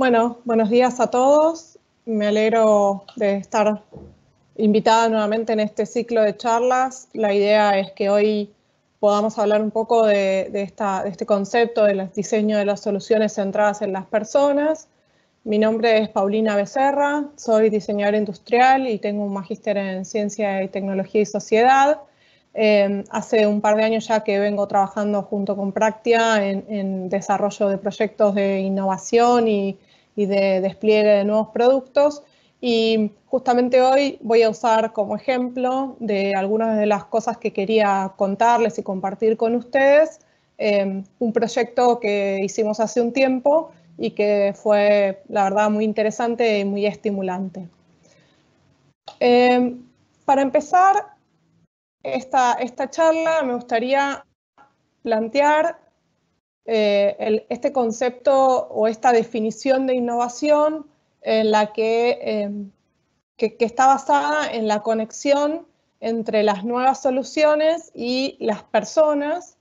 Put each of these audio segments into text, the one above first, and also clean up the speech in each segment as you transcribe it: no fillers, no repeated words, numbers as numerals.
Bueno, buenos días a todos. Me alegro de estar invitada nuevamente en este ciclo de charlas. La idea es que hoy podamos hablar un poco de este concepto del diseño de las soluciones centradas en las personas. Mi nombre es Paulina Becerra, soy diseñadora industrial y tengo un magíster en Ciencia y Tecnología y Sociedad. Hace un par de años ya que vengo trabajando junto con Practia en desarrollo de proyectos de innovación y de despliegue de nuevos productos. Y justamente hoy voy a usar como ejemplo de algunas de las cosas que quería contarles y compartir con ustedes, un proyecto que hicimos hace un tiempo y que fue, la verdad, muy interesante y muy estimulante. Para empezar esta charla, me gustaría plantear este concepto o esta definición de innovación en la que está basada en la conexión entre las nuevas soluciones y las personas,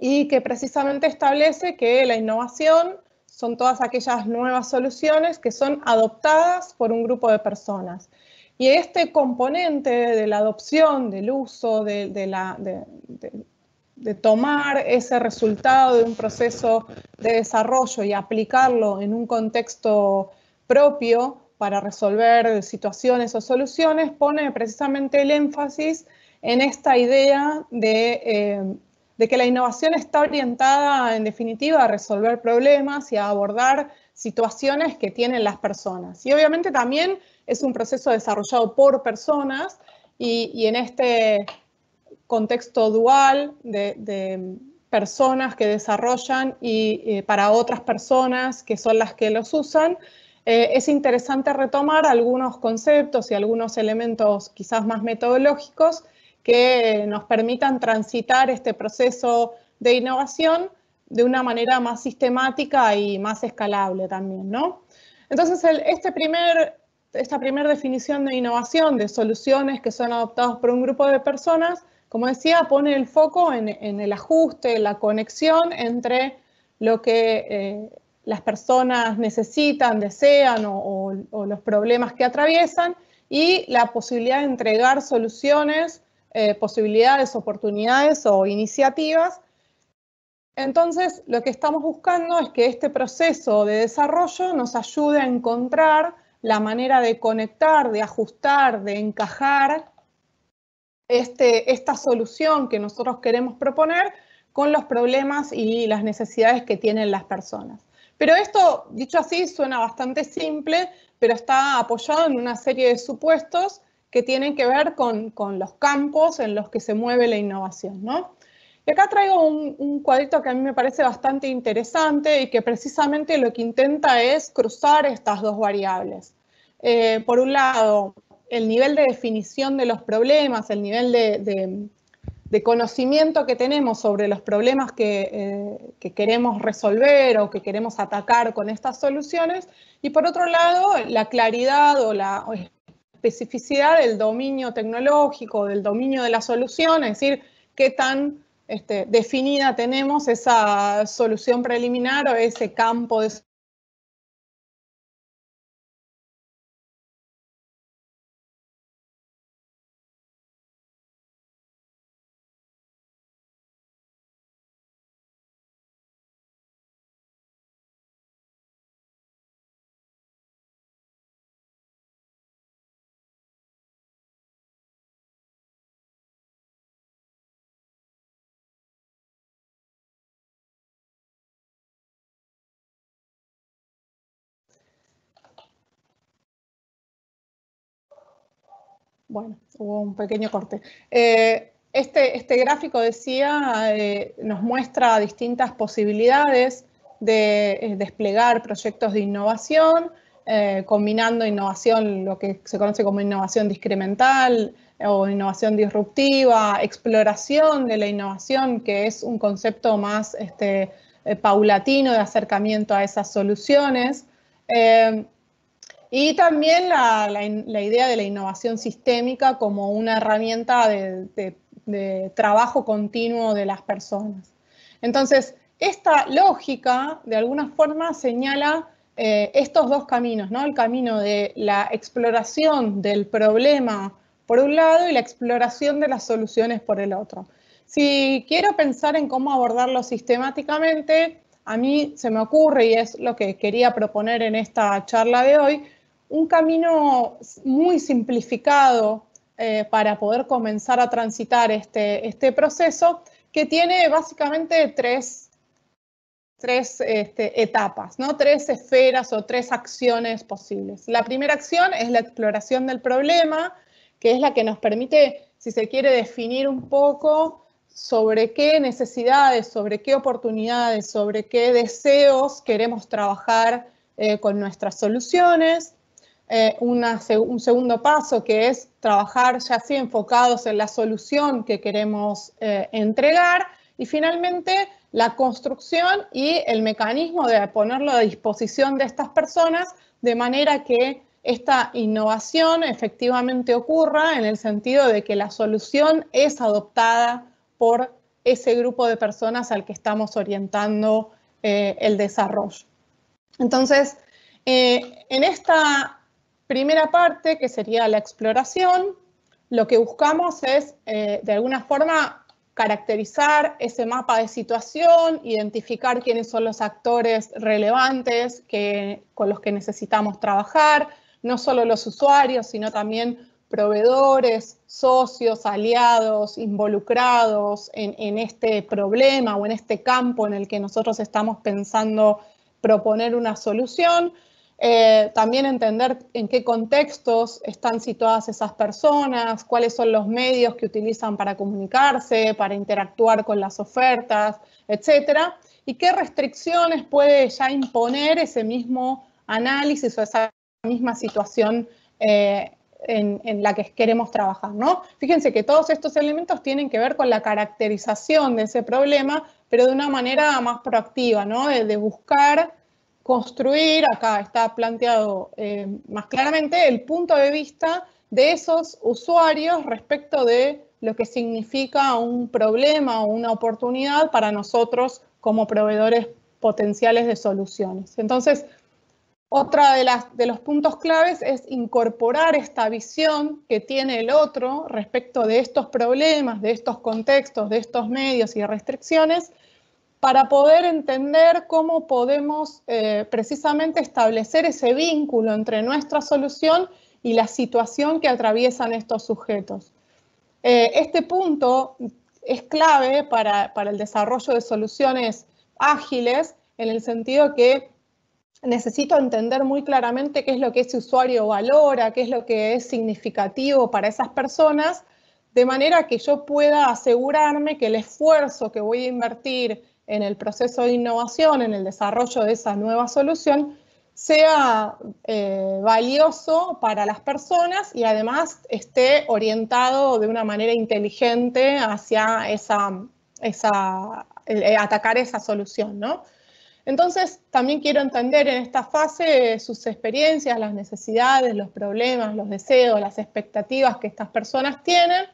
y que precisamente establece que la innovación son todas aquellas nuevas soluciones que son adoptadas por un grupo de personas. Y este componente de la adopción, del uso, de tomar ese resultado de un proceso de desarrollo y aplicarlo en un contexto propio para resolver situaciones o soluciones, pone precisamente el énfasis en esta idea de que la innovación está orientada, en definitiva, a resolver problemas y a abordar situaciones que tienen las personas. Y obviamente también es un proceso desarrollado por personas y en este contexto dual de personas que desarrollan y para otras personas que son las que los usan, es interesante retomar algunos conceptos y algunos elementos quizás más metodológicos que nos permitan transitar este proceso de innovación de una manera más sistemática y más escalable también, ¿no? Entonces, esta primera definición de innovación, de soluciones que son adoptadas por un grupo de personas, como decía, pone el foco en el ajuste, en la conexión entre lo que las personas necesitan, desean o los problemas que atraviesan y la posibilidad de entregar soluciones, posibilidades, oportunidades o iniciativas. Entonces, lo que estamos buscando es que este proceso de desarrollo nos ayude a encontrar la manera de conectar, de ajustar, de encajar esta solución que nosotros queremos proponer con los problemas y las necesidades que tienen las personas. Pero esto, dicho así, suena bastante simple, pero está apoyado en una serie de supuestos que tienen que ver con los campos en los que se mueve la innovación, ¿no? Y acá traigo un cuadrito que a mí me parece bastante interesante y que precisamente lo que intenta es cruzar estas dos variables. Por un lado, el nivel de definición de los problemas, el nivel de conocimiento que tenemos sobre los problemas que queremos resolver o que queremos atacar con estas soluciones, y por otro lado, la claridad o la especificidad del dominio tecnológico, del dominio de la solución, es decir, qué tan definida tenemos esa solución preliminar o ese campo de Bueno, hubo un pequeño corte. Este gráfico, decía, nos muestra distintas posibilidades de desplegar proyectos de innovación, combinando innovación, lo que se conoce como innovación discremental o innovación disruptiva, exploración de la innovación, que es un concepto más paulatino de acercamiento a esas soluciones. Y también la idea de la innovación sistémica como una herramienta de trabajo continuo de las personas. Entonces, esta lógica, de alguna forma, señala estos dos caminos, ¿no? El camino de la exploración del problema por un lado y la exploración de las soluciones por el otro. Si quiero pensar en cómo abordarlo sistemáticamente, a mí se me ocurre, y es lo que quería proponer en esta charla de hoy, un camino muy simplificado para poder comenzar a transitar este proceso, que tiene básicamente tres etapas, ¿no? Tres esferas o tres acciones posibles. La primera acción es la exploración del problema, que es la que nos permite, si se quiere, definir un poco sobre qué necesidades, sobre qué oportunidades, sobre qué deseos queremos trabajar con nuestras soluciones. Un segundo paso, que es trabajar ya así enfocados en la solución que queremos entregar. Y finalmente, la construcción y el mecanismo de ponerlo a disposición de estas personas de manera que esta innovación efectivamente ocurra en el sentido de que la solución es adoptada por ese grupo de personas al que estamos orientando el desarrollo. Entonces, en esta primera parte, que sería la exploración, lo que buscamos es, de alguna forma, caracterizar ese mapa de situación, identificar quiénes son los actores relevantes con los que necesitamos trabajar, no solo los usuarios, sino también proveedores, socios, aliados, involucrados en este problema o en este campo en el que nosotros estamos pensando proponer una solución. También entender en qué contextos están situadas esas personas, cuáles son los medios que utilizan para comunicarse, para interactuar con las ofertas, etcétera, y qué restricciones puede ya imponer ese mismo análisis o esa misma situación en la que queremos trabajar, ¿no? Fíjense que todos estos elementos tienen que ver con la caracterización de ese problema, pero de una manera más proactiva, ¿no? De buscar construir, acá está planteado más claramente, el punto de vista de esos usuarios respecto de lo que significa un problema o una oportunidad para nosotros como proveedores potenciales de soluciones. Entonces, otra de los puntos claves es incorporar esta visión que tiene el otro respecto de estos problemas, de estos contextos, de estos medios y restricciones, para poder entender cómo podemos precisamente establecer ese vínculo entre nuestra solución y la situación que atraviesan estos sujetos. Este punto es clave para el desarrollo de soluciones ágiles, en el sentido que necesito entender muy claramente qué es lo que ese usuario valora, qué es lo que es significativo para esas personas, de manera que yo pueda asegurarme que el esfuerzo que voy a invertir en el proceso de innovación, en el desarrollo de esa nueva solución, sea valioso para las personas y además esté orientado de una manera inteligente hacia atacar esa solución, ¿no? Entonces, también quiero entender en esta fase sus experiencias, las necesidades, los problemas, los deseos, las expectativas que estas personas tienen.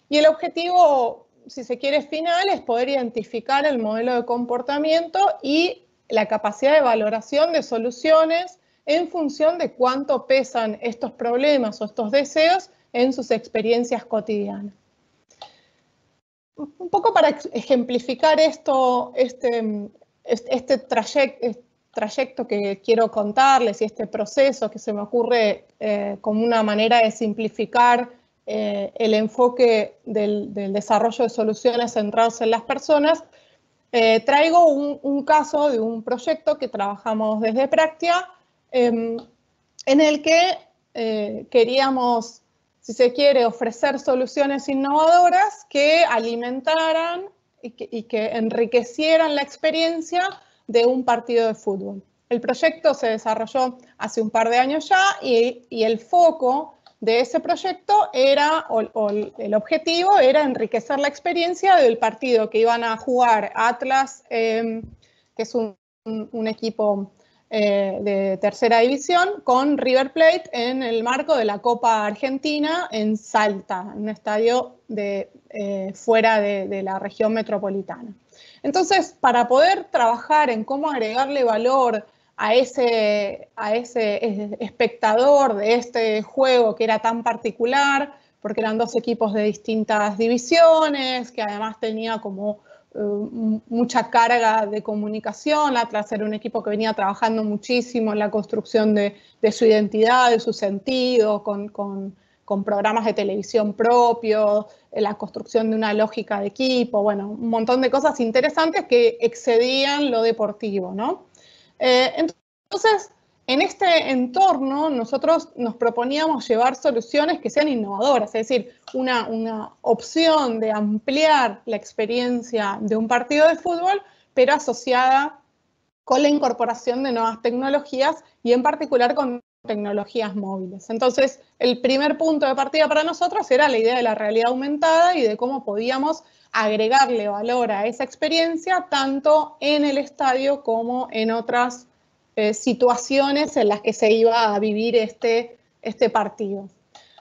Y el objetivo, si se quiere, final, es poder identificar el modelo de comportamiento y la capacidad de valoración de soluciones en función de cuánto pesan estos problemas o estos deseos en sus experiencias cotidianas. Un poco para ejemplificar esto, este trayecto que quiero contarles y este proceso que se me ocurre como una manera de simplificar el enfoque del desarrollo de soluciones centrados en las personas, traigo un caso de un proyecto que trabajamos desde Praxia, en el que queríamos, si se quiere, ofrecer soluciones innovadoras que alimentaran y que enriquecieran la experiencia de un partido de fútbol. El proyecto se desarrolló hace un par de años ya y el foco de ese proyecto era, o el objetivo era enriquecer la experiencia del partido que iban a jugar Atlas, que es un equipo de tercera división, con River Plate en el marco de la Copa Argentina en Salta, en un estadio fuera de la región metropolitana. Entonces, para poder trabajar en cómo agregarle valor a ese espectador de este juego que era tan particular, porque eran dos equipos de distintas divisiones, que además tenía como mucha carga de comunicación. Atlas era un equipo que venía trabajando muchísimo en la construcción de su identidad, de su sentido, con programas de televisión propios, en la construcción de una lógica de equipo, bueno, un montón de cosas interesantes que excedían lo deportivo, ¿no? Entonces, en este entorno nosotros nos proponíamos llevar soluciones que sean innovadoras, es decir, una opción de ampliar la experiencia de un partido de fútbol, pero asociada con la incorporación de nuevas tecnologías y en particular con tecnologías móviles. Entonces, el primer punto de partida para nosotros era la idea de la realidad aumentada y de cómo podíamos agregarle valor a esa experiencia, tanto en el estadio como en otras situaciones en las que se iba a vivir este partido.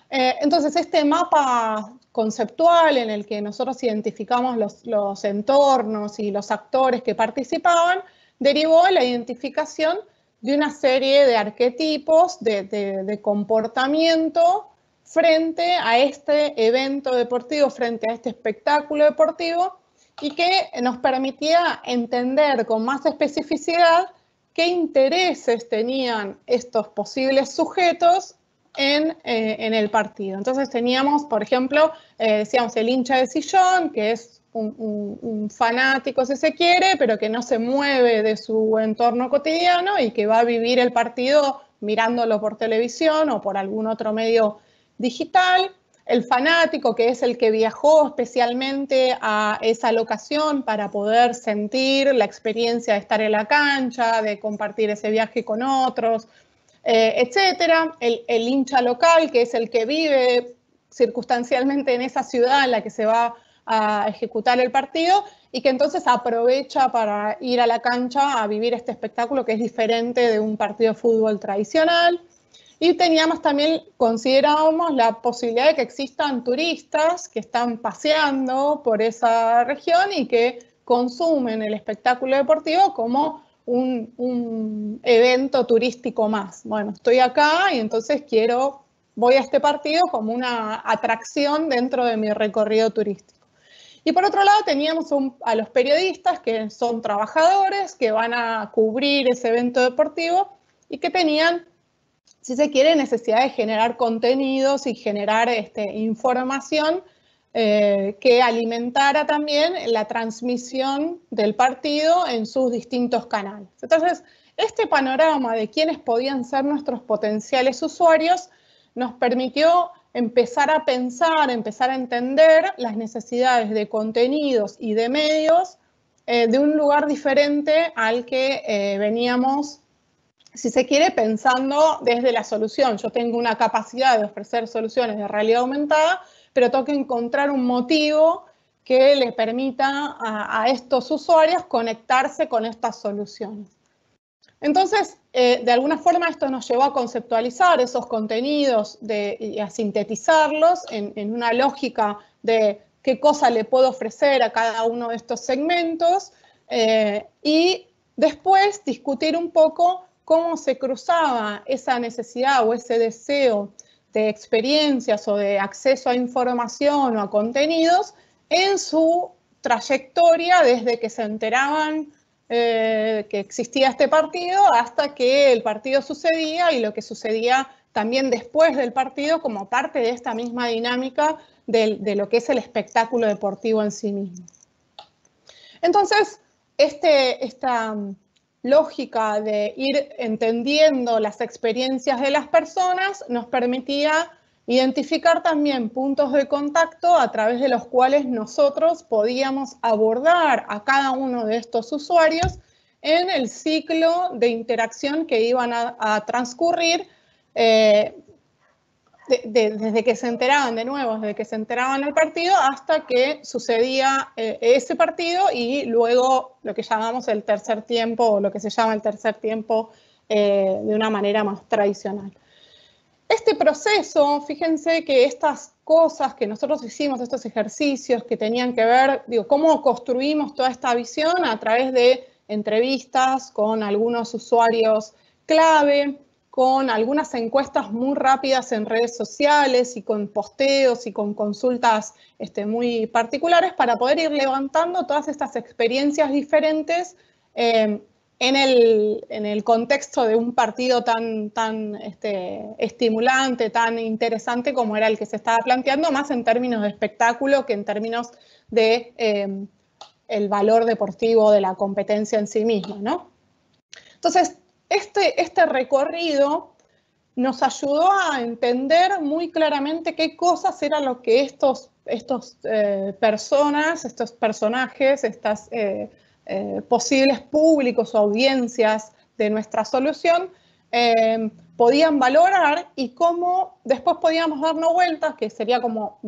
Entonces, este mapa conceptual en el que nosotros identificamos los entornos y los actores que participaban, derivó en la identificación de una serie de arquetipos de comportamiento frente a este evento deportivo, frente a este espectáculo deportivo, y que nos permitía entender con más especificidad qué intereses tenían estos posibles sujetos en el partido. Entonces teníamos, por ejemplo, decíamos el hincha de sillón, que es un fanático, si se quiere, pero que no se mueve de su entorno cotidiano y que va a vivir el partido mirándolo por televisión o por algún otro medio digital. El fanático, que es el que viajó especialmente a esa locación para poder sentir la experiencia de estar en la cancha, de compartir ese viaje con otros, etcétera. El hincha local, que es el que vive circunstancialmente en esa ciudad en la que se va a ejecutar el partido y que entonces aprovecha para ir a la cancha a vivir este espectáculo que es diferente de un partido de fútbol tradicional. Y teníamos también, considerábamos la posibilidad de que existan turistas que están paseando por esa región y que consumen el espectáculo deportivo como un evento turístico más. Bueno, estoy acá y entonces voy a este partido como una atracción dentro de mi recorrido turístico. Y por otro lado teníamos a los periodistas, que son trabajadores, que van a cubrir ese evento deportivo y que tenían, si se quiere, necesidad de generar contenidos y generar información que alimentara también la transmisión del partido en sus distintos canales. Entonces, este panorama de quiénes podían ser nuestros potenciales usuarios nos permitió empezar a pensar, empezar a entender las necesidades de contenidos y de medios de un lugar diferente al que veníamos, si se quiere, pensando desde la solución. Yo tengo una capacidad de ofrecer soluciones de realidad aumentada, pero tengo que encontrar un motivo que le permita a estos usuarios conectarse con estas soluciones. Entonces, de alguna forma esto nos llevó a conceptualizar esos contenidos y a sintetizarlos en una lógica de qué cosa le puedo ofrecer a cada uno de estos segmentos y después discutir un poco cómo se cruzaba esa necesidad o ese deseo de experiencias o de acceso a información o a contenidos en su trayectoria desde que se enteraban que existía este partido hasta que el partido sucedía y lo que sucedía también después del partido como parte de esta misma dinámica de lo que es el espectáculo deportivo en sí mismo. Entonces, esta lógica de ir entendiendo las experiencias de las personas nos permitía identificar también puntos de contacto a través de los cuales nosotros podíamos abordar a cada uno de estos usuarios en el ciclo de interacción que iban a transcurrir desde que se enteraban desde que se enteraban del partido hasta que sucedía ese partido y luego lo que llamamos el tercer tiempo o lo que se llama el tercer tiempo de una manera más tradicional. Este proceso, fíjense que estas cosas que nosotros hicimos, estos ejercicios que tenían que ver, cómo construimos toda esta visión a través de entrevistas con algunos usuarios clave, con algunas encuestas muy rápidas en redes sociales y con posteos y con consultas muy particulares para poder ir levantando todas estas experiencias diferentes en el contexto de un partido tan estimulante, tan interesante como era el que se estaba planteando, más en términos de espectáculo que en términos de el valor deportivo de la competencia en sí misma, ¿no? Entonces, este recorrido nos ayudó a entender muy claramente qué cosas eran lo que estos personajes, estas posibles públicos o audiencias de nuestra solución podían valorar y cómo después podíamos darnos vueltas, que sería como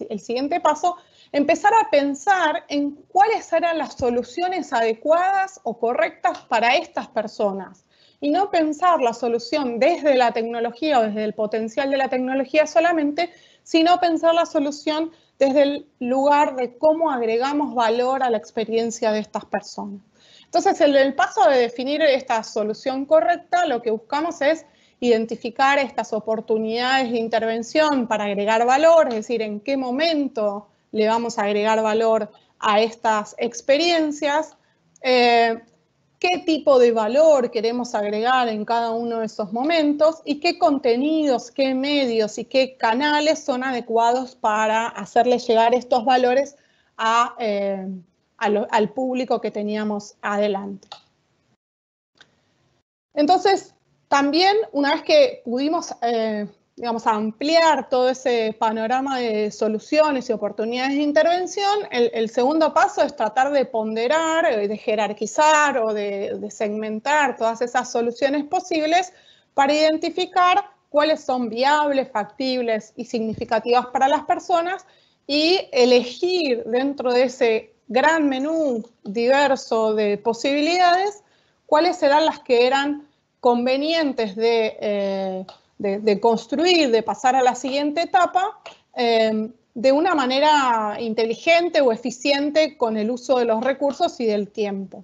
el siguiente paso, empezar a pensar en cuáles eran las soluciones adecuadas o correctas para estas personas. Y no pensar la solución desde la tecnología o desde el potencial de la tecnología solamente, sino pensar la solución desde el lugar de cómo agregamos valor a la experiencia de estas personas. Entonces, en el paso de definir esta solución correcta, lo que buscamos es identificar estas oportunidades de intervención para agregar valor, es decir, en qué momento le vamos a agregar valor a estas experiencias, qué tipo de valor queremos agregar en cada uno de esos momentos y qué contenidos, qué medios y qué canales son adecuados para hacerle llegar estos valores al público que teníamos adelante. Entonces, también una vez que pudimos digamos, ampliar todo ese panorama de soluciones y oportunidades de intervención, el segundo paso es tratar de ponderar, de jerarquizar o de segmentar todas esas soluciones posibles para identificar cuáles son viables, factibles y significativas para las personas y elegir dentro de ese gran menú diverso de posibilidades cuáles serán las que eran convenientes de construir, de pasar a la siguiente etapa, de una manera inteligente o eficiente con el uso de los recursos y del tiempo.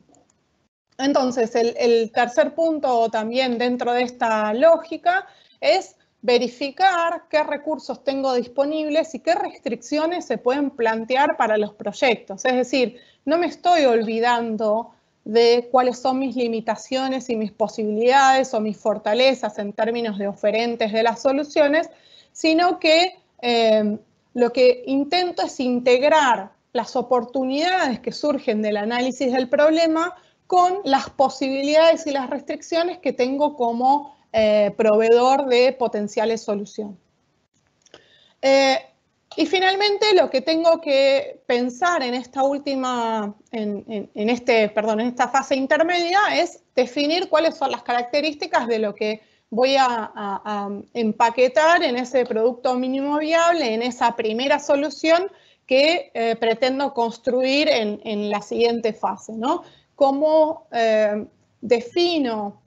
Entonces, el tercer punto también dentro de esta lógica es verificar qué recursos tengo disponibles y qué restricciones se pueden plantear para los proyectos. Es decir, no me estoy olvidando de cuáles son mis limitaciones y mis posibilidades o mis fortalezas en términos de oferentes de las soluciones, sino que lo que intento es integrar las oportunidades que surgen del análisis del problema con las posibilidades y las restricciones que tengo como proveedor de potenciales soluciones. Y finalmente lo que tengo que pensar en esta en esta fase intermedia es definir cuáles son las características de lo que voy a empaquetar en ese producto mínimo viable, en esa primera solución que pretendo construir en la siguiente fase, ¿no? Cómo defino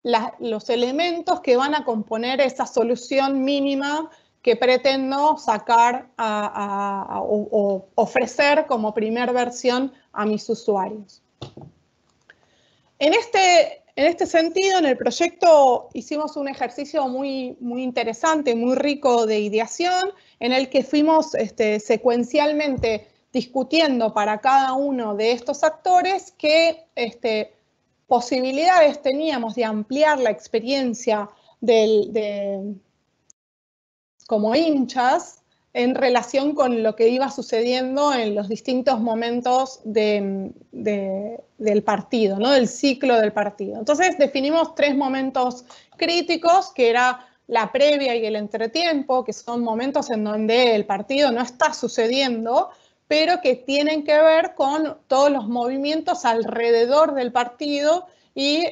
los elementos que van a componer esa solución mínima que pretendo sacar o ofrecer como primer versión a mis usuarios. En este sentido, en el proyecto hicimos un ejercicio muy interesante, muy rico de ideación, en el que fuimos secuencialmente discutiendo para cada uno de estos actores qué posibilidades teníamos de ampliar la experiencia como hinchas en relación con lo que iba sucediendo en los distintos momentos del partido, ¿no? Del ciclo del partido. Entonces definimos 3 momentos críticos, que era la previa y el entretiempo, que son momentos en donde el partido no está sucediendo, pero que tienen que ver con todos los movimientos alrededor del partido y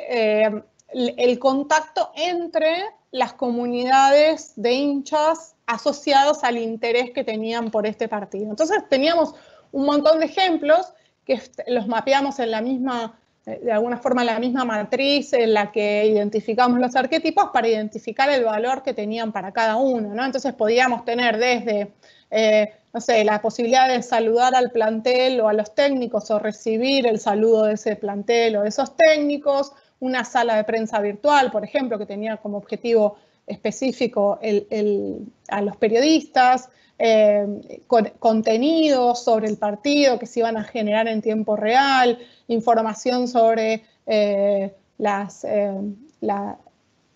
el contacto entre las comunidades de hinchas asociados al interés que tenían por este partido. Entonces teníamos un montón de ejemplos que los mapeamos en la misma, de alguna forma en la misma matriz en la que identificamos los arquetipos para identificar el valor que tenían para cada uno, ¿no? Entonces podíamos tener desde, no sé, la posibilidad de saludar al plantel o a los técnicos o recibir el saludo de ese plantel o de esos técnicos, una sala de prensa virtual, por ejemplo, que tenía como objetivo específico a los periodistas, contenidos sobre el partido que se iban a generar en tiempo real, información sobre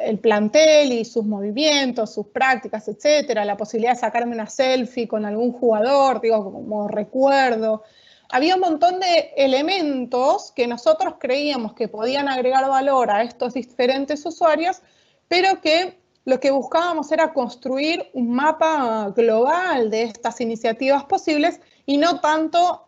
el plantel y sus movimientos, sus prácticas, etcétera, la posibilidad de sacarme una selfie con algún jugador, digo, como recuerdo. Había un montón de elementos que nosotros creíamos que podían agregar valor a estos diferentes usuarios, pero que lo que buscábamos era construir un mapa global de estas iniciativas posibles y no tanto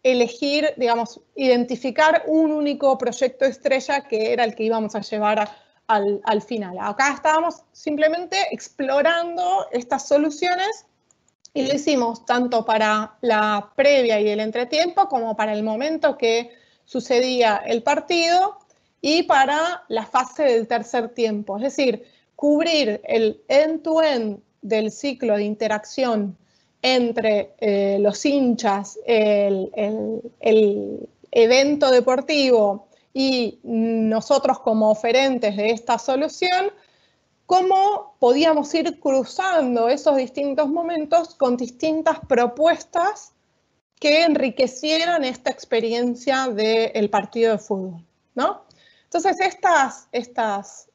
elegir, digamos, identificar un único proyecto estrella que era el que íbamos a llevar al final. Acá estábamos simplemente explorando estas soluciones y lo hicimos tanto para la previa y el entretiempo como para el momento que sucedía el partido y para la fase del tercer tiempo. Es decir, cubrir el end-to-end del ciclo de interacción entre los hinchas, el evento deportivo y nosotros como oferentes de esta solución, cómo podíamos ir cruzando esos distintos momentos con distintas propuestas que enriquecieran esta experiencia del partido de fútbol, ¿no? Entonces, estas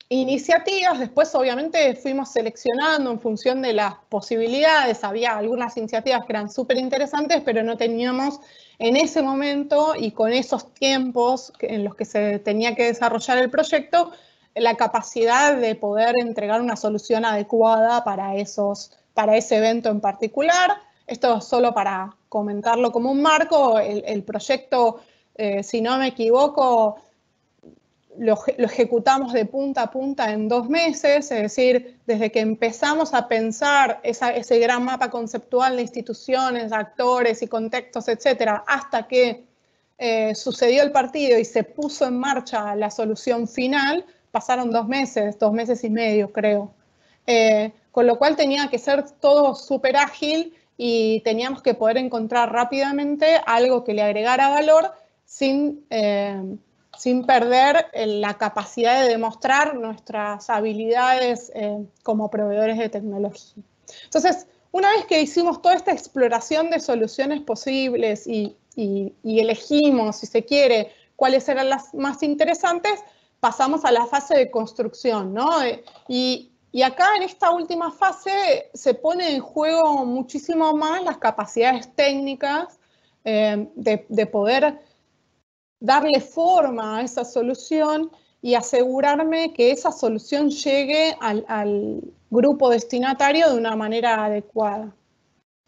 iniciativas, después obviamente fuimos seleccionando en función de las posibilidades. Había algunas iniciativas que eran súper interesantes, pero no teníamos en ese momento y con esos tiempos en los que se tenía que desarrollar el proyecto, la capacidad de poder entregar una solución adecuada para ese evento en particular. Esto solo para comentarlo como un marco. El proyecto, si no me equivoco, lo ejecutamos de punta a punta en 2 meses, es decir, desde que empezamos a pensar ese gran mapa conceptual de instituciones, actores y contextos, etcétera, hasta que sucedió el partido y se puso en marcha la solución final, pasaron 2 meses y medio, creo. Con lo cual tenía que ser todo súper ágil y teníamos que poder encontrar rápidamente algo que le agregara valor sin perder la capacidad de demostrar nuestras habilidades como proveedores de tecnología. Entonces, una vez que hicimos toda esta exploración de soluciones posibles y elegimos, si se quiere, cuáles eran las más interesantes, pasamos a la fase de construcción, ¿no? Y acá en esta última fase se pone en juego muchísimo más las capacidades técnicas de poder darle forma a esa solución y asegurarme que esa solución llegue al grupo destinatario de una manera adecuada.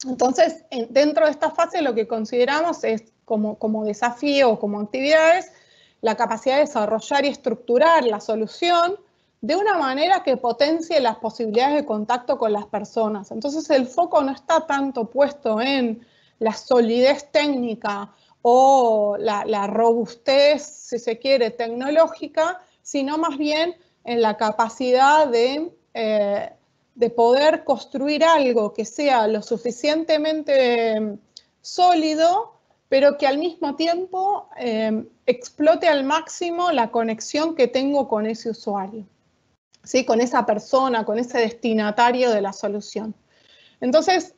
Entonces, dentro de esta fase lo que consideramos es como desafío o como actividades la capacidad de desarrollar y estructurar la solución de una manera que potencie las posibilidades de contacto con las personas. Entonces, el foco no está tanto puesto en la solidez técnica o la robustez, si se quiere, tecnológica, sino más bien en la capacidad de poder construir algo que sea lo suficientemente sólido, pero que al mismo tiempo explote al máximo la conexión que tengo con ese usuario, ¿sí? Con esa persona, con ese destinatario de la solución. Entonces,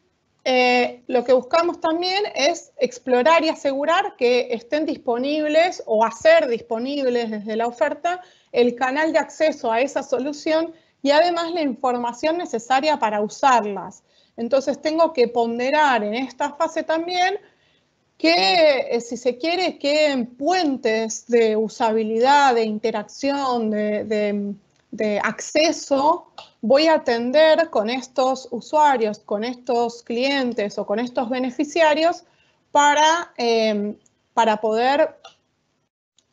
lo que buscamos también es explorar y asegurar que estén disponibles o hacer disponibles desde la oferta el canal de acceso a esa solución y además la información necesaria para usarlas. Entonces tengo que ponderar en esta fase también que, si se quiere, que puentes de usabilidad, de interacción, de acceso voy a atender con estos usuarios, con estos clientes o con estos beneficiarios para poder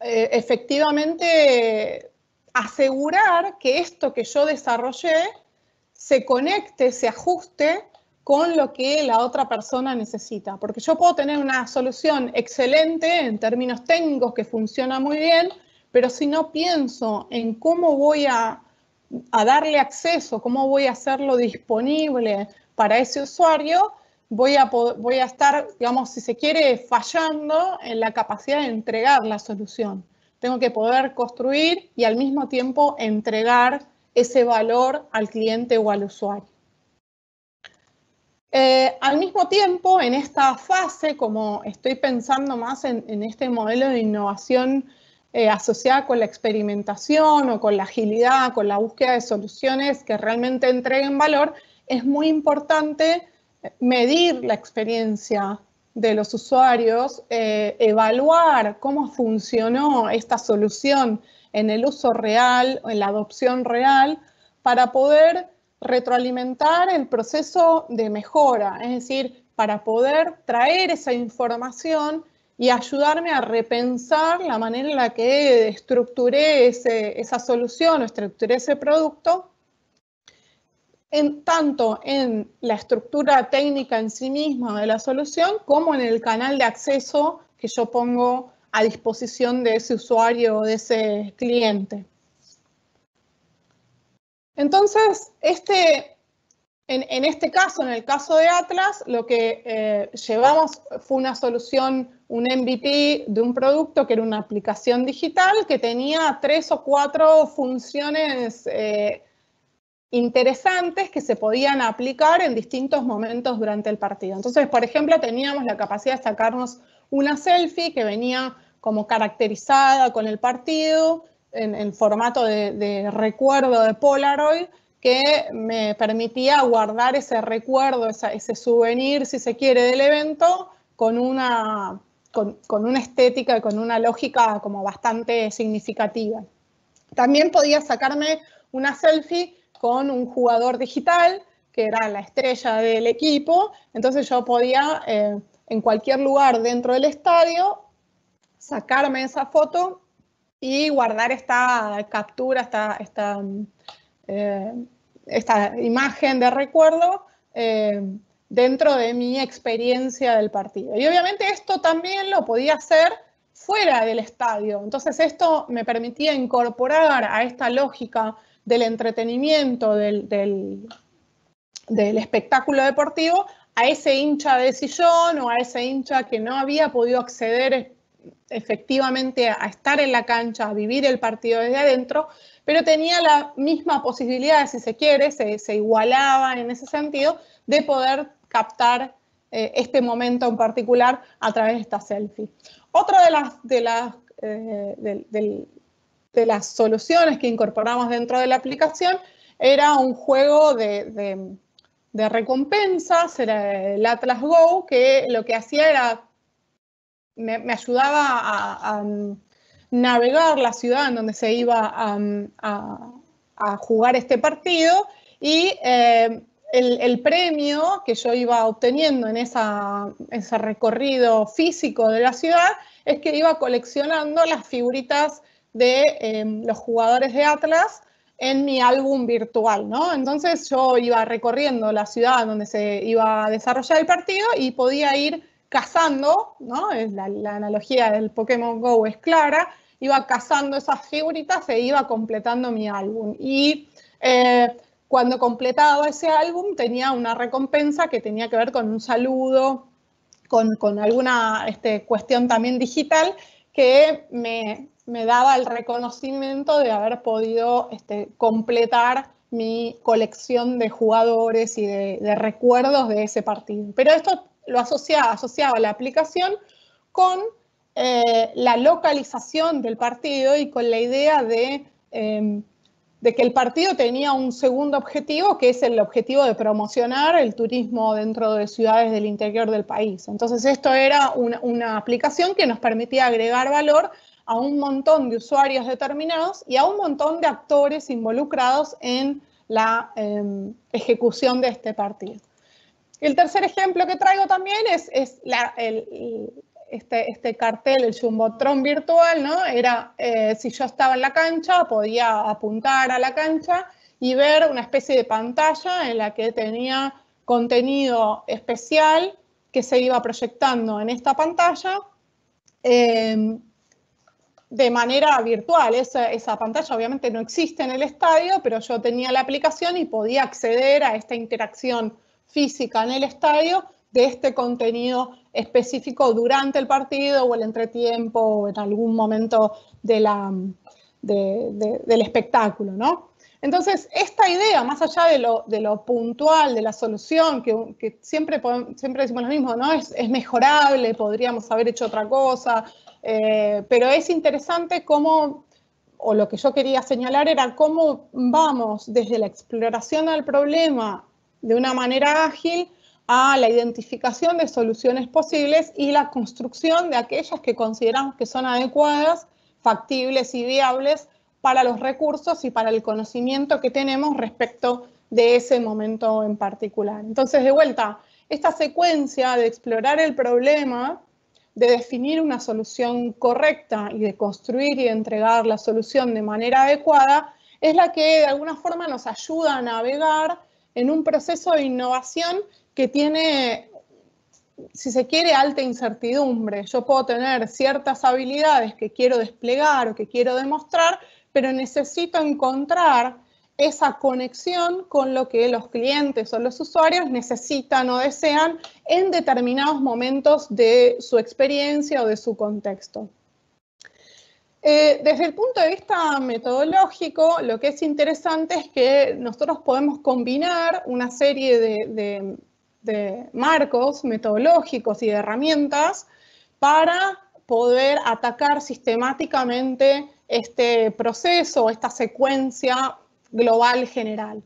efectivamente asegurar que esto que yo desarrollé se conecte, se ajuste con lo que la otra persona necesita. Porque yo puedo tener una solución excelente en términos técnicos que funciona muy bien, pero si no pienso en cómo voy a darle acceso, cómo voy a hacerlo disponible para ese usuario, voy a estar, digamos, si se quiere, fallando en la capacidad de entregar la solución. Tengo que poder construir y al mismo tiempo entregar ese valor al cliente o al usuario. Al mismo tiempo, en esta fase, como estoy pensando más en este modelo de innovación asociada con la experimentación o con la agilidad, con la búsqueda de soluciones que realmente entreguen valor, es muy importante medir la experiencia de los usuarios, evaluar cómo funcionó esta solución en el uso real, en la adopción real, para poder retroalimentar el proceso de mejora, es decir, para poder traer esa información y ayudarme a repensar la manera en la que estructuré esa solución o estructuré ese producto, tanto en la estructura técnica en sí misma de la solución como en el canal de acceso que yo pongo a disposición de ese usuario o de ese cliente. Entonces, en este caso, en el caso de Atlas, lo que llevamos fue una solución, un MVP de un producto que era una aplicación digital que tenía 3 o 4 funciones interesantes que se podían aplicar en distintos momentos durante el partido. Entonces, por ejemplo, teníamos la capacidad de sacarnos una selfie que venía como caracterizada con el partido en formato de recuerdo de Polaroid, que me permitía guardar ese recuerdo, ese souvenir, si se quiere, del evento con una estética y con una lógica como bastante significativa. También podía sacarme una selfie con un jugador digital, que era la estrella del equipo, entonces yo podía en cualquier lugar dentro del estadio sacarme esa foto y guardar esta captura, esta imagen de recuerdo dentro de mi experiencia del partido. Y obviamente esto también lo podía hacer fuera del estadio. Entonces esto me permitía incorporar a esta lógica del entretenimiento, del espectáculo deportivo, a ese hincha de sillón o a ese hincha que no había podido acceder efectivamente a estar en la cancha, a vivir el partido desde adentro, pero tenía la misma posibilidad, si se quiere, se igualaba en ese sentido, de poder captar este momento en particular a través de esta selfie. Otra de las soluciones que incorporamos dentro de la aplicación era un juego de recompensas, era el Atlas Go, que lo que hacía era me ayudaba a navegar la ciudad en donde se iba a jugar este partido y el premio que yo iba obteniendo en ese recorrido físico de la ciudad es que iba coleccionando las figuritas de los jugadores de Atlas en mi álbum virtual, ¿no? Entonces yo iba recorriendo la ciudad donde se iba a desarrollar el partido y podía ir cazando, ¿no? La analogía del Pokémon Go es clara, iba cazando esas figuritas e iba completando mi álbum. Y cuando completaba ese álbum tenía una recompensa que tenía que ver con un saludo, con alguna cuestión también digital que me daba el reconocimiento de haber podido completar mi colección de jugadores y de recuerdos de ese partido. Pero esto lo asociaba la aplicación con la localización del partido y con la idea de que el partido tenía un segundo objetivo, que es el objetivo de promocionar el turismo dentro de ciudades del interior del país. Entonces esto era una aplicación que nos permitía agregar valor a un montón de usuarios determinados y a un montón de actores involucrados en la ejecución de este partido. El tercer ejemplo que traigo también es este cartel, el Jumbotron virtual, ¿no? Era, si yo estaba en la cancha, podía apuntar a la cancha y ver una especie de pantalla en la que tenía contenido especial que se iba proyectando en esta pantalla de manera virtual. Esa pantalla obviamente no existe en el estadio, pero yo tenía la aplicación y podía acceder a esta interacción física en el estadio de este contenido específico durante el partido o el entretiempo o en algún momento del espectáculo, ¿no? Entonces, esta idea, más allá de lo puntual, de la solución, que siempre decimos lo mismo, ¿no? Es mejorable, podríamos haber hecho otra cosa, pero es interesante cómo, o lo que yo quería señalar era cómo vamos desde la exploración del problema de una manera ágil a la identificación de soluciones posibles y la construcción de aquellas que consideramos que son adecuadas, factibles y viables para los recursos y para el conocimiento que tenemos respecto de ese momento en particular. Entonces, de vuelta, esta secuencia de explorar el problema, de definir una solución correcta y de construir y entregar la solución de manera adecuada, es la que de alguna forma nos ayuda a navegar en un proceso de innovación que tiene, si se quiere, alta incertidumbre. Yo puedo tener ciertas habilidades que quiero desplegar o que quiero demostrar, pero necesito encontrar esa conexión con lo que los clientes o los usuarios necesitan o desean en determinados momentos de su experiencia o de su contexto. Desde el punto de vista metodológico, lo que es interesante es que nosotros podemos combinar una serie de marcos metodológicos y de herramientas para poder atacar sistemáticamente este proceso, esta secuencia global general.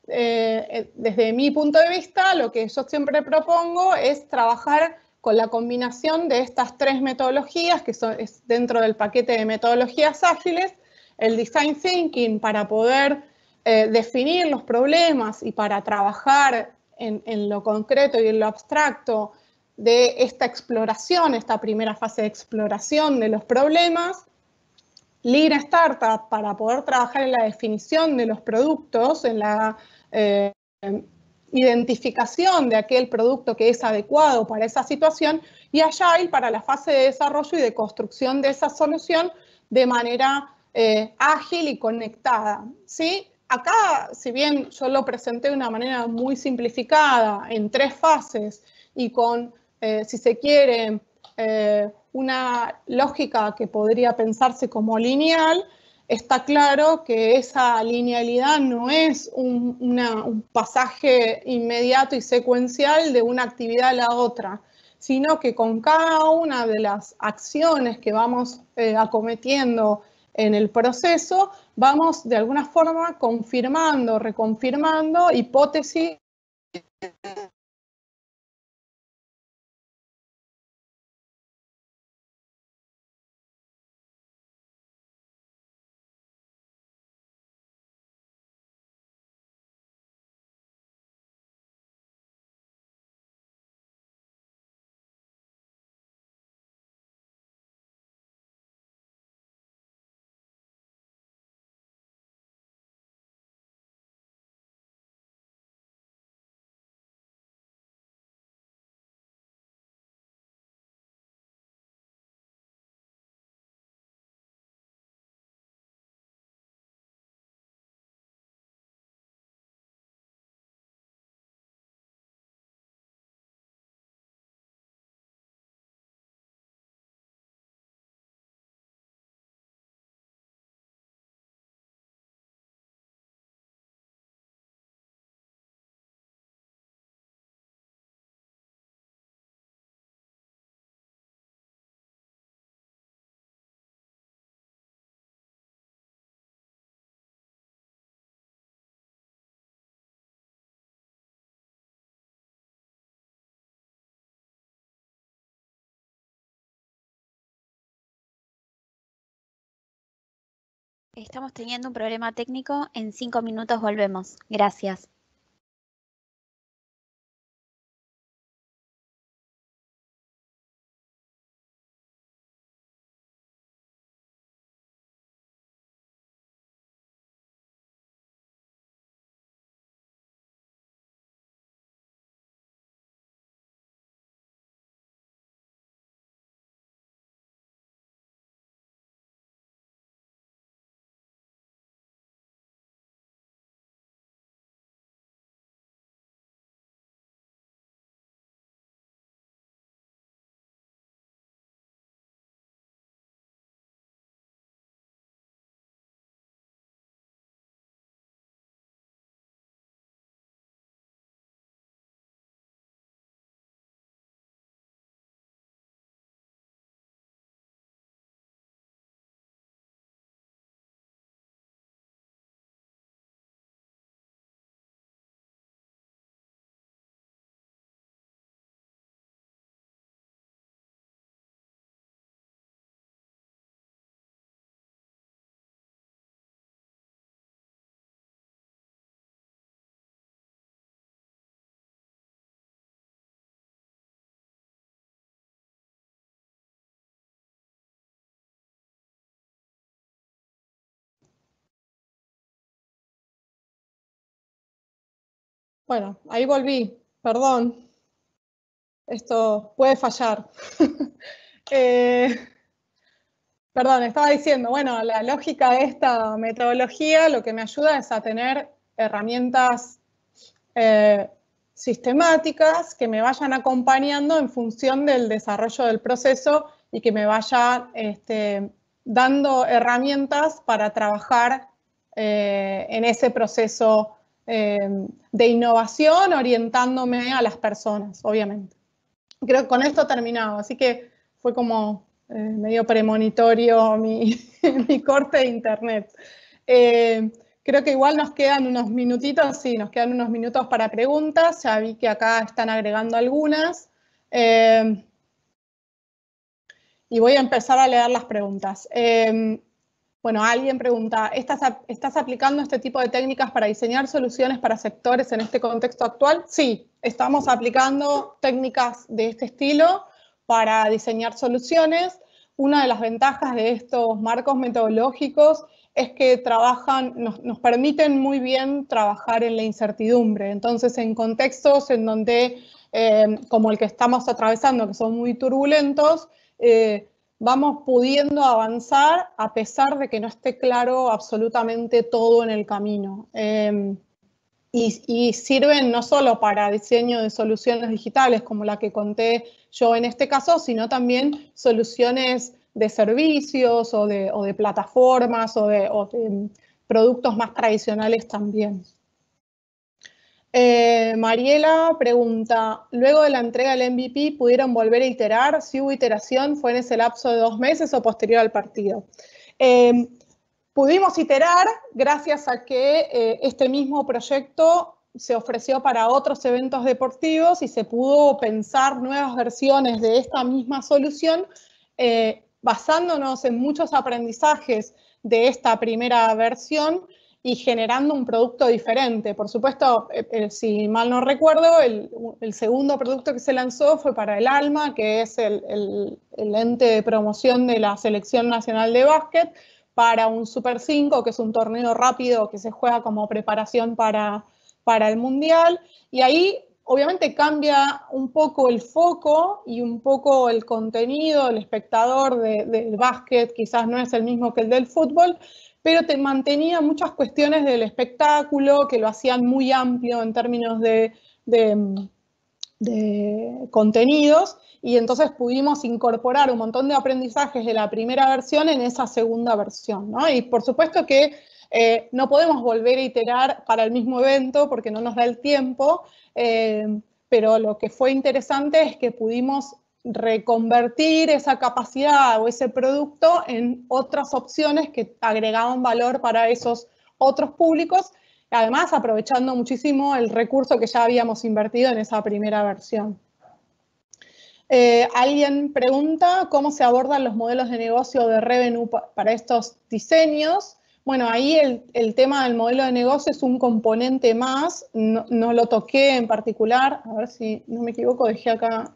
Desde mi punto de vista, lo que yo siempre propongo es trabajar con la combinación de estas tres metodologías, que es dentro del paquete de metodologías ágiles, el design thinking para poder definir los problemas y para trabajar en lo concreto y en lo abstracto de esta exploración, esta primera fase de exploración de los problemas, Lean Startup para poder trabajar en la definición de los productos, en la identificación de aquel producto que es adecuado para esa situación, y Agile para la fase de desarrollo y de construcción de esa solución de manera ágil y conectada, ¿sí? Acá, si bien yo lo presenté de una manera muy simplificada, en tres fases y con, si se quiere, una lógica que podría pensarse como lineal, está claro que esa linealidad no es un pasaje inmediato y secuencial de una actividad a la otra, sino que con cada una de las acciones que vamos acometiendo en el proceso, vamos de alguna forma confirmando, reconfirmando hipótesis Estamos teniendo un problema técnico. En 5 minutos volvemos. Gracias. Bueno, ahí volví, perdón. Esto puede fallar. Perdón, estaba diciendo, bueno, la lógica de esta metodología lo que me ayuda es a tener herramientas sistemáticas que me vayan acompañando en función del desarrollo del proceso y que me vayan dando herramientas para trabajar en ese proceso de innovación, orientándome a las personas, obviamente. Creo que con esto terminaba, así que fue como medio premonitorio mi corte de internet. Creo que igual nos quedan unos minutitos, sí, nos quedan unos minutos para preguntas. Ya vi que acá están agregando algunas. Y voy a empezar a leer las preguntas. Bueno, alguien pregunta, ¿estás aplicando este tipo de técnicas para diseñar soluciones para sectores en este contexto actual? Sí, estamos aplicando técnicas de este estilo para diseñar soluciones. Una de las ventajas de estos marcos metodológicos es que nos permiten muy bien trabajar en la incertidumbre. Entonces, en contextos en donde, como el que estamos atravesando, que son muy turbulentos, vamos pudiendo avanzar a pesar de que no esté claro absolutamente todo en el camino. Y sirven no solo para diseño de soluciones digitales como la que conté yo en este caso, sino también soluciones de servicios o de plataformas o de productos más tradicionales también. Mariela pregunta, luego de la entrega del MVP, ¿pudieron volver a iterar? Si hubo iteración, ¿fue en ese lapso de 2 meses o posterior al partido? Pudimos iterar gracias a que este mismo proyecto se ofreció para otros eventos deportivos y se pudo pensar nuevas versiones de esta misma solución basándonos en muchos aprendizajes de esta primera versión y generando un producto diferente. Por supuesto, si mal no recuerdo, el segundo producto que se lanzó fue para el ALMA, que es el ente de promoción de la Selección Nacional de Básquet, para un Super 5, que es un torneo rápido que se juega como preparación para el Mundial. Y ahí, obviamente, cambia un poco el foco y un poco el contenido. El espectador del básquet quizás no es el mismo que el del fútbol, pero te mantenía muchas cuestiones del espectáculo que lo hacían muy amplio en términos de contenidos, y entonces pudimos incorporar un montón de aprendizajes de la primera versión en esa segunda versión, ¿no? Y por supuesto que no podemos volver a iterar para el mismo evento porque no nos da el tiempo, pero lo que fue interesante es que pudimos reconvertir esa capacidad o ese producto en otras opciones que agregaban valor para esos otros públicos, además aprovechando muchísimo el recurso que ya habíamos invertido en esa primera versión. Alguien pregunta cómo se abordan los modelos de negocio de revenue para estos diseños. Bueno, ahí el tema del modelo de negocio es un componente más, no lo toqué en particular, a ver si no me equivoco, dejé acá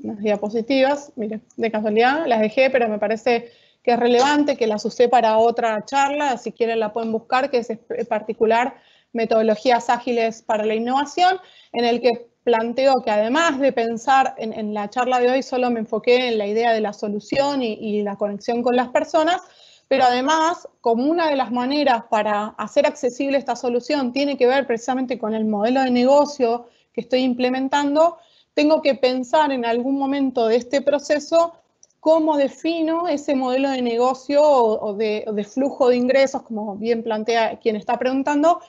unas diapositivas, mire, de casualidad las dejé, pero me parece que es relevante, que las usé para otra charla, si quieren la pueden buscar, que es en particular metodologías ágiles para la innovación, en el que planteo que además de pensar en la charla de hoy, solo me enfoqué en la idea de la solución y la conexión con las personas, pero además, como una de las maneras para hacer accesible esta solución tiene que ver precisamente con el modelo de negocio que estoy implementando, tengo que pensar en algún momento de este proceso cómo defino ese modelo de negocio o de flujo de ingresos, como bien plantea quien está preguntando,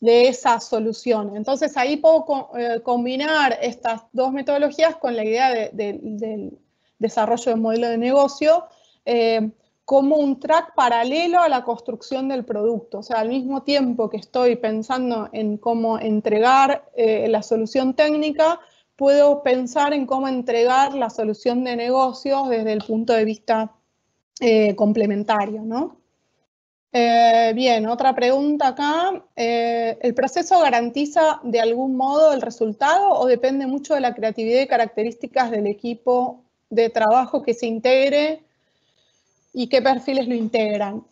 de esa solución. Entonces ahí puedo combinar estas dos metodologías con la idea del desarrollo del modelo de negocio como un track paralelo a la construcción del producto. O sea, al mismo tiempo que estoy pensando en cómo entregar la solución técnica, puedo pensar en cómo entregar la solución de negocios desde el punto de vista complementario, ¿no? Bien, otra pregunta acá. ¿El proceso garantiza de algún modo el resultado o depende mucho de la creatividad y características del equipo de trabajo que se integre y qué perfiles lo integran?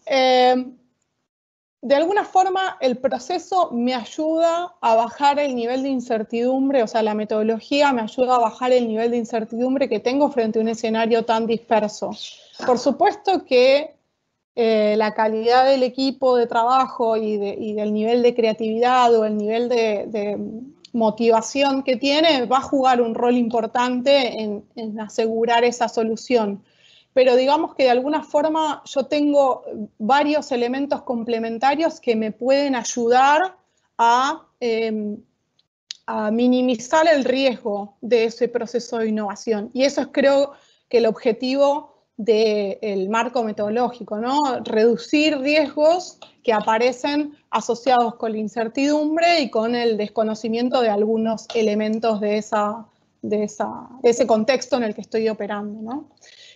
de alguna forma el proceso me ayuda a bajar el nivel de incertidumbre, o sea, la metodología me ayuda a bajar el nivel de incertidumbre que tengo frente a un escenario tan disperso. Por supuesto que la calidad del equipo de trabajo y del nivel de creatividad o el nivel de motivación que tiene va a jugar un rol importante en asegurar esa solución. Pero digamos que de alguna forma yo tengo varios elementos complementarios que me pueden ayudar a minimizar el riesgo de ese proceso de innovación. Y eso es, creo, que el objetivo del marco metodológico, ¿no? Reducir riesgos que aparecen asociados con la incertidumbre y con el desconocimiento de algunos elementos de ese contexto en el que estoy operando, ¿no?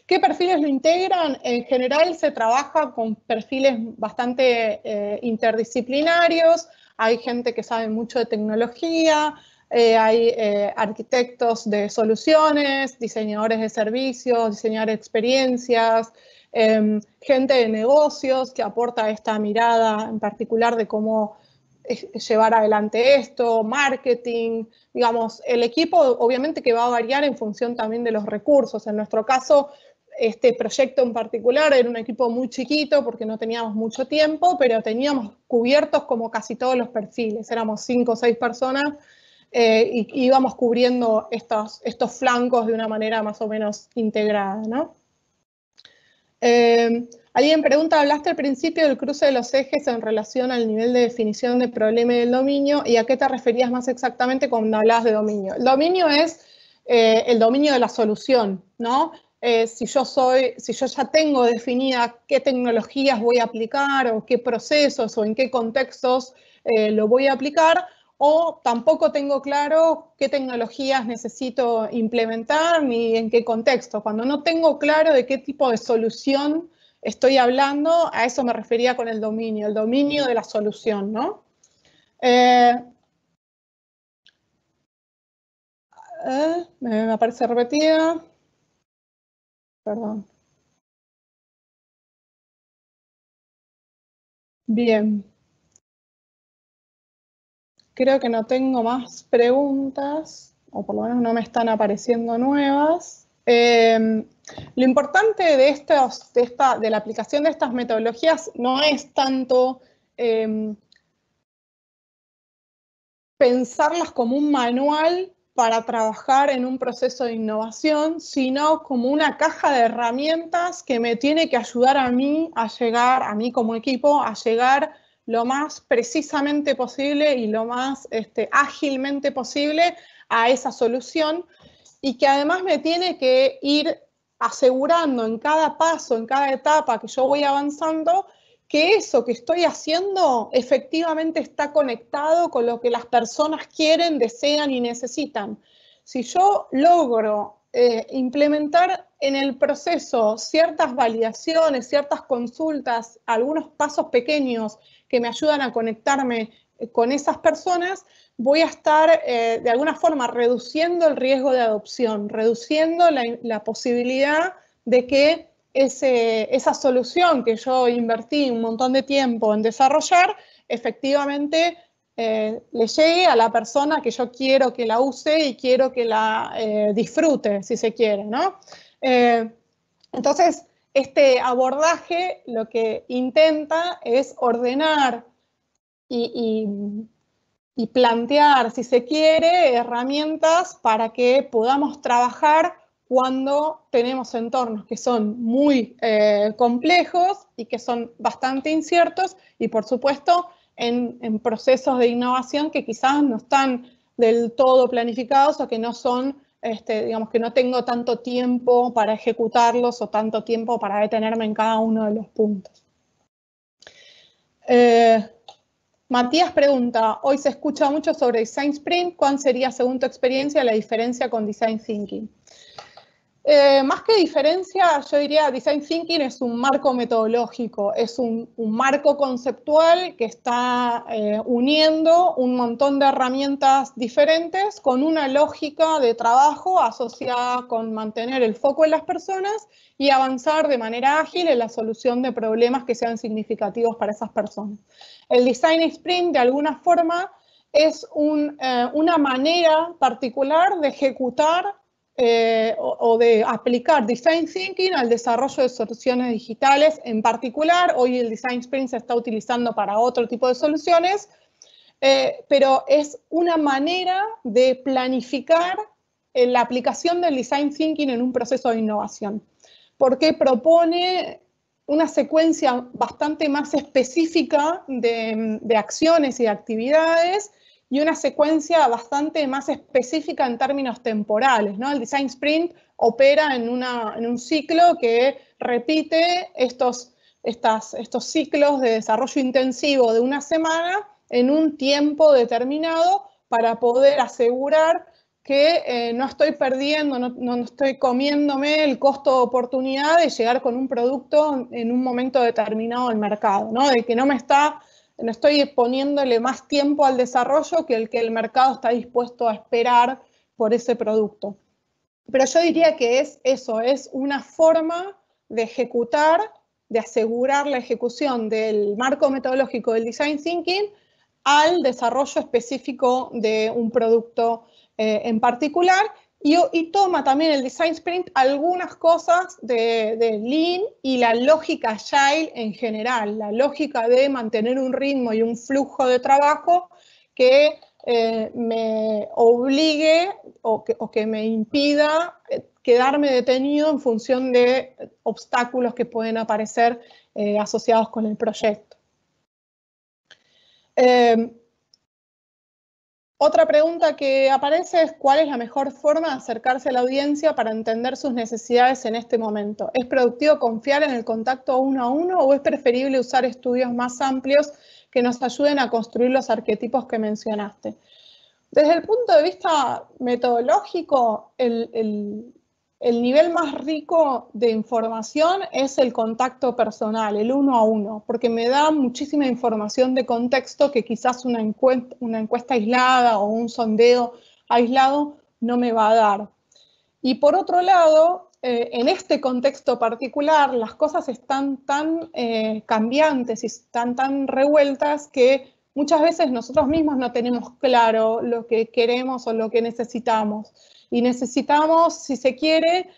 ¿Qué perfiles lo integran? En general se trabaja con perfiles bastante interdisciplinarios. Hay gente que sabe mucho de tecnología, hay arquitectos de soluciones, diseñadores de servicios, diseñadores de experiencias, gente de negocios que aporta esta mirada en particular de cómo llevar adelante esto, marketing, digamos, el equipo obviamente que va a variar en función también de los recursos. En nuestro caso, este proyecto en particular era un equipo muy chiquito porque no teníamos mucho tiempo, pero teníamos cubiertos como casi todos los perfiles. Éramos 5 o 6 personas y íbamos cubriendo estos flancos de una manera más o menos integrada, ¿no? Alguien pregunta, hablaste al principio del cruce de los ejes en relación al nivel de definición de problema y del dominio, ¿y a qué te referías más exactamente cuando hablabas de dominio? El dominio es el dominio de la solución, ¿no? Si yo ya tengo definida qué tecnologías voy a aplicar o qué procesos o en qué contextos lo voy a aplicar, o tampoco tengo claro qué tecnologías necesito implementar ni en qué contexto. Cuando no tengo claro de qué tipo de solución estoy hablando, a eso me refería con el dominio de la solución, ¿no? Me aparece repetida. Perdón. Bien. Creo que no tengo más preguntas, o por lo menos no me están apareciendo nuevas. Lo importante de la aplicación de estas metodologías no es tanto pensarlas como un manual para trabajar en un proceso de innovación, sino como una caja de herramientas que me tiene que ayudar a mí a mí como equipo, a llegar lo más precisamente posible y lo más ágilmente posible a esa solución, y que además me tiene que ir asegurando en cada paso, en cada etapa que yo voy avanzando, que eso que estoy haciendo efectivamente está conectado con lo que las personas quieren, desean y necesitan. Si yo logro implementar en el proceso ciertas validaciones, ciertas consultas, algunos pasos pequeños que me ayudan a conectarme con esas personas, voy a estar de alguna forma reduciendo el riesgo de adopción, reduciendo la posibilidad de que esa solución que yo invertí un montón de tiempo en desarrollar, efectivamente le llegue a la persona que yo quiero que la use y quiero que la disfrute, si se quiere, ¿no? Entonces, este abordaje lo que intenta es ordenar y plantear, si se quiere, herramientas para que podamos trabajar cuando tenemos entornos que son muy complejos y que son bastante inciertos, y por supuesto en procesos de innovación que quizás no están del todo planificados o que no son, digamos que no tengo tanto tiempo para ejecutarlos o tanto tiempo para detenerme en cada uno de los puntos. Matías pregunta, hoy se escucha mucho sobre Design Sprint, ¿cuál sería, según tu experiencia, la diferencia con Design Thinking? Más que diferencia, yo diría Design Thinking es un marco metodológico, es un marco conceptual que está uniendo un montón de herramientas diferentes con una lógica de trabajo asociada con mantener el foco en las personas y avanzar de manera ágil en la solución de problemas que sean significativos para esas personas. El Design Sprint, de alguna forma, es una manera particular de ejecutar o de aplicar Design Thinking al desarrollo de soluciones digitales en particular. Hoy el Design Sprint se está utilizando para otro tipo de soluciones, pero es una manera de planificar la aplicación del Design Thinking en un proceso de innovación, porque propone una secuencia bastante más específica de acciones y de actividades y una secuencia bastante más específica en términos temporales, ¿no? El Design Sprint opera en un ciclo que repite estos ciclos de desarrollo intensivo de una semana en un tiempo determinado para poder asegurar que no estoy perdiendo, no estoy comiéndome el costo de oportunidad de llegar con un producto en un momento determinado al mercado, ¿no? De que no estoy poniéndole más tiempo al desarrollo que el mercado está dispuesto a esperar por ese producto. Pero yo diría que es eso, es una forma de ejecutar, de asegurar la ejecución del marco metodológico del Design Thinking al desarrollo específico de un producto en particular, y toma también el Design Sprint algunas cosas de Lean y la lógica Agile en general, la lógica de mantener un ritmo y un flujo de trabajo que me obligue o que me impida quedarme detenido en función de obstáculos que pueden aparecer asociados con el proyecto. Otra pregunta que aparece es ¿cuál es la mejor forma de acercarse a la audiencia para entender sus necesidades en este momento? ¿Es productivo confiar en el contacto uno a uno o es preferible usar estudios más amplios que nos ayuden a construir los arquetipos que mencionaste? Desde el punto de vista metodológico, el nivel más rico de información es el contacto personal, el uno a uno, porque me da muchísima información de contexto que quizás una encuesta aislada o un sondeo aislado no me va a dar. Y por otro lado, en este contexto particular, las cosas están tan cambiantes y están tan revueltas que muchas veces nosotros mismos no tenemos claro lo que queremos o lo que necesitamos. Y necesitamos, si se quiere,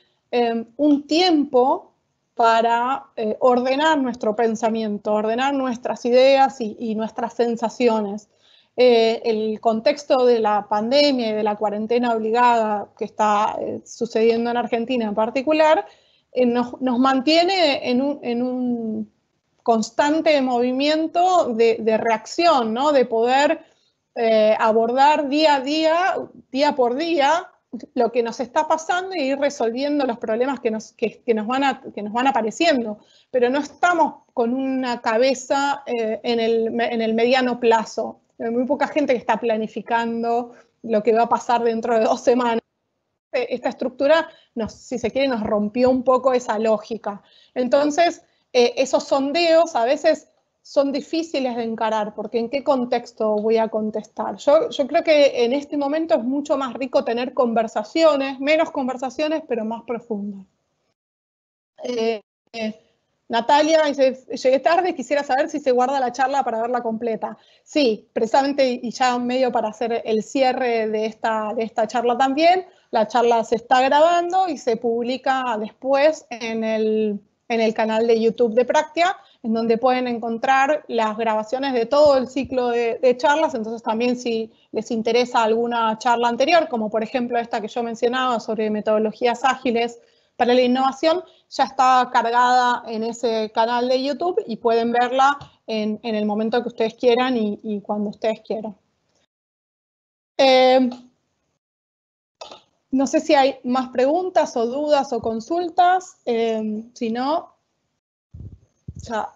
un tiempo para ordenar nuestro pensamiento, ordenar nuestras ideas y nuestras sensaciones. El contexto de la pandemia y de la cuarentena obligada que está sucediendo en Argentina en particular, nos mantiene en un constante movimiento de reacción, ¿no? De poder abordar día a día, día por día, lo que nos está pasando e ir resolviendo los problemas que nos van apareciendo. Pero no estamos con una cabeza en el mediano plazo. Hay muy poca gente que está planificando lo que va a pasar dentro de 2 semanas. Esta estructura, si se quiere, nos rompió un poco esa lógica. Entonces, esos sondeos a veces son difíciles de encarar, porque ¿en qué contexto voy a contestar? Yo creo que en este momento es mucho más rico tener conversaciones, menos conversaciones, pero más profundas. Natalia dice, llegué tarde, quisiera saber si se guarda la charla para verla completa. Sí, precisamente, y ya medio para hacer el cierre de esta charla también, la charla se está grabando y se publica después en el canal de YouTube de Practia, en donde pueden encontrar las grabaciones de todo el ciclo de charlas. Entonces también si les interesa alguna charla anterior, como por ejemplo esta que yo mencionaba sobre metodologías ágiles para la innovación, ya está cargada en ese canal de YouTube y pueden verla en el momento que ustedes quieran y cuando ustedes quieran. No sé si hay más preguntas o dudas o consultas. Si no, ya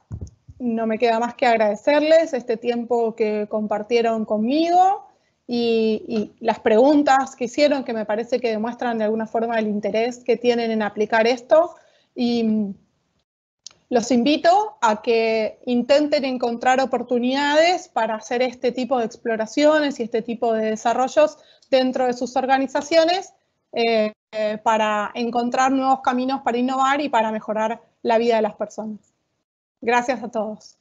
no me queda más que agradecerles este tiempo que compartieron conmigo y las preguntas que hicieron, que me parece que demuestran de alguna forma el interés que tienen en aplicar esto. Y los invito a que intenten encontrar oportunidades para hacer este tipo de exploraciones y este tipo de desarrollos dentro de sus organizaciones para encontrar nuevos caminos para innovar y para mejorar la vida de las personas. Gracias a todos.